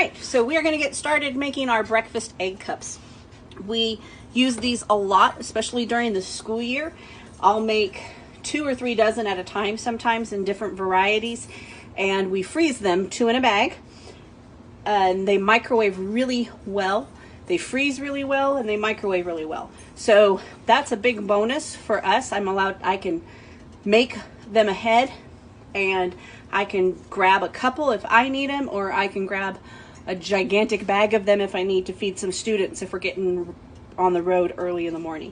right, so we are going to get started making our breakfast egg cups. We use these a lot, especially during the school year. I'll make 2 or 3 dozen at a time, sometimes in different varieties, and we freeze them 2 in a bag. And they microwave really well. They freeze really well, and they microwave really well. So that's a big bonus for us. I can make them ahead, and I can grab a couple if I need them, or I can grab a gigantic bag of them if I need to feed some students if we're getting on the road early in the morning.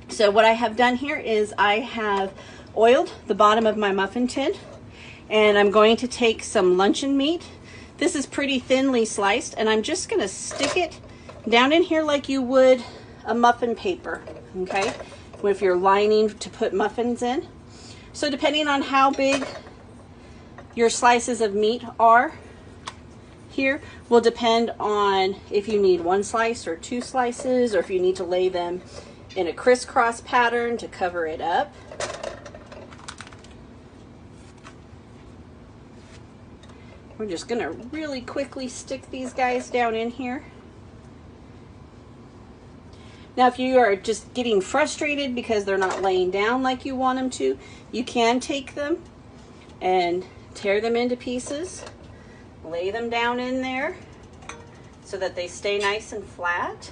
So what I have done here is I have oiled the bottom of my muffin tin, and I'm going to take some luncheon meat. This is pretty thinly sliced, and I'm just going to stick it down in here like you would a muffin paper, okay? If you're lining to put muffins in. So depending on how big your slices of meat are here will depend on if you need 1 slice or 2 slices, or if you need to lay them in a crisscross pattern to cover it up. We're just gonna really quickly stick these guys down in here. Now, if you are just getting frustrated because they're not laying down like you want them to, you can take them and tear them into pieces, lay them down in there so that they stay nice and flat.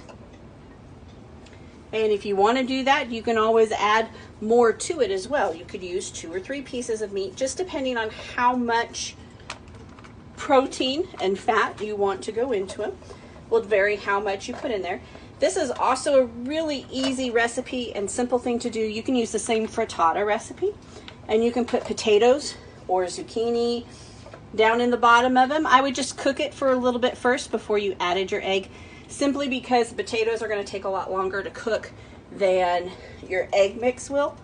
And if you want to do that, you can always add more to it as well. You could use 2 or 3 pieces of meat, just depending on how much protein and fat you want to go into them. Will vary how much you put in there. This is also a really easy recipe and simple thing to do. You can use the same frittata recipe, and you can put potatoes or zucchini down in the bottom of them. I would just cook it for a little bit first before you added your egg, simply because the potatoes are going to take a lot longer to cook than your egg mix will.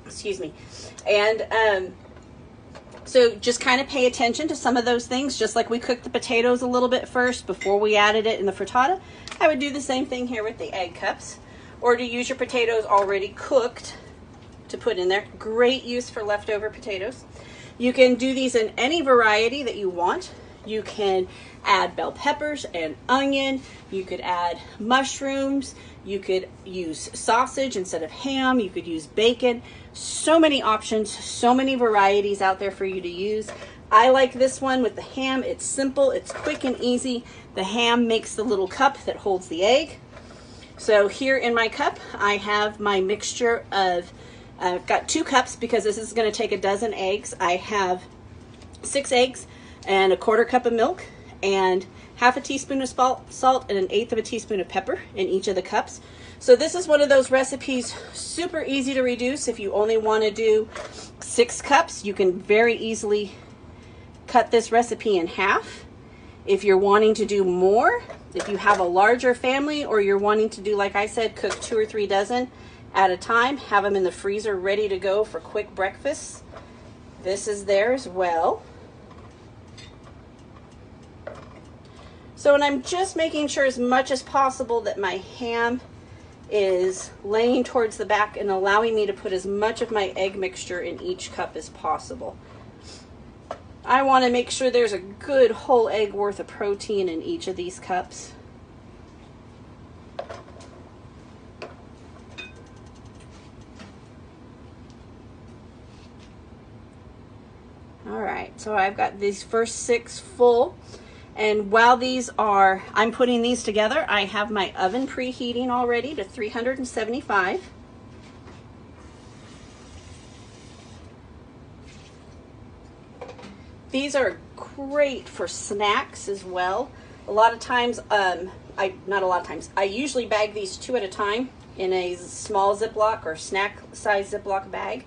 Excuse me. And so just kind of pay attention to some of those things. Just like we cooked the potatoes a little bit first before we added it in the frittata, I would do the same thing here with the egg cups. Or to use your potatoes already cooked to put in there. Great use for leftover potatoes. You can do these in any variety that you want. You can add bell peppers and onion. You could add mushrooms. You could use sausage instead of ham. You could use bacon. So many options, so many varieties out there for you to use. I like this one with the ham. It's simple, it's quick and easy. The ham makes the little cup that holds the egg. So here in my cup, I have my mixture of, I've got 2 cups because this is going to take a dozen eggs. I have 6 eggs and a 1/4 cup of milk and 1/2 teaspoon of salt and 1/8 of a teaspoon of pepper in each of the cups. So this is one of those recipes, super easy to reduce. If you only want to do 6 cups, you can very easily cut this recipe in half. If you're wanting to do more, if you have a larger family, or you're wanting to do, like I said, cook 2 or 3 dozen at a time, have them in the freezer ready to go for quick breakfasts, this is there as well. So, and I'm just making sure as much as possible that my ham is laying towards the back and allowing me to put as much of my egg mixture in each cup as possible. I want to make sure there's a good whole egg worth of protein in each of these cups. All right, so I've got these first 6 full. And while I'm putting these together, I have my oven preheating already to 375. These are great for snacks as well. A lot of times, I usually bag these 2 at a time in a small Ziploc or snack size Ziploc bag.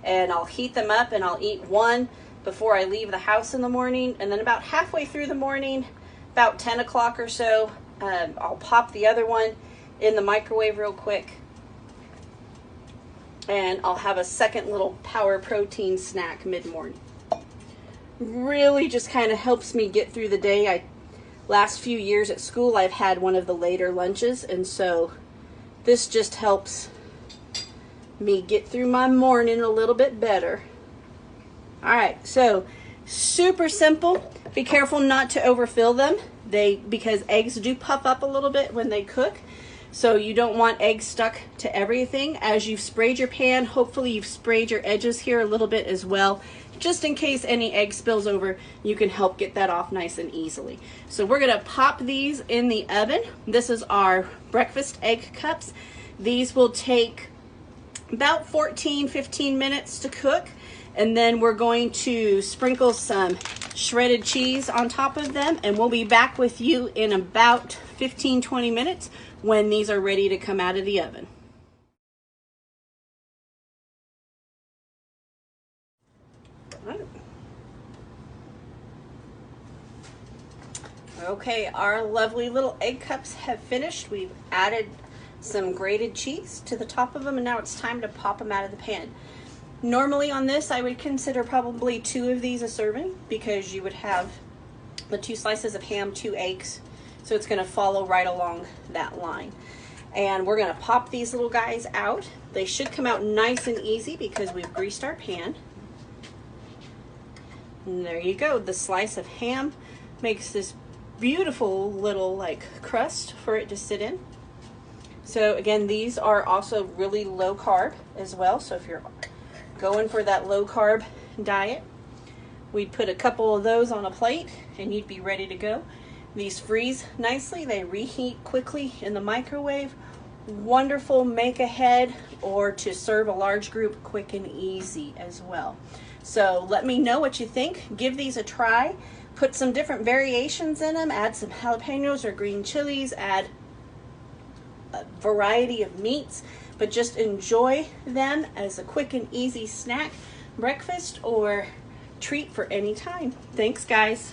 And I'll heat them up and I'll eat 1 before I leave the house in the morning, and then about halfway through the morning, about 10 o'clock or so, I'll pop the other one in the microwave real quick, and I'll have a second little power protein snack mid-morning. Really just kind of helps me get through the day. Last few years at school, I've had one of the later lunches, and so this just helps me get through my morning a little bit better. All right, so super simple, Be careful not to overfill them, because eggs do puff up a little bit when they cook. So you don't want eggs stuck to everything. As you've sprayed your pan, hopefully you've sprayed your edges here a little bit as well. Just in case any egg spills over, you can help get that off nice and easily. So we're gonna pop these in the oven. This is our breakfast egg cups. These will take about 14-15 minutes to cook. And then we're going to sprinkle some shredded cheese on top of them, and we'll be back with you in about 15-20 minutes when these are ready to come out of the oven. Okay, our lovely little egg cups have finished. We've added some grated cheese to the top of them, and now it's time to pop them out of the pan. Normally on this, I would consider probably 2 of these a serving, because you would have the 2 slices of ham, 2 eggs, so it's gonna follow right along that line. And we're gonna pop these little guys out. They should come out nice and easy because we've greased our pan. And there you go. The slice of ham makes this beautiful little like crust for it to sit in. So again, these are also really low carb as well. So if you're going for that low carb diet, we'd put a couple of those on a plate and you'd be ready to go. These freeze nicely. They reheat quickly in the microwave. Wonderful make ahead or to serve a large group quick and easy as well. So let me know what you think. Give these a try. Put some different variations in them. Add some jalapenos or green chilies. Add a variety of meats, but just enjoy them as a quick and easy snack, breakfast, or treat for any time. Thanks, guys.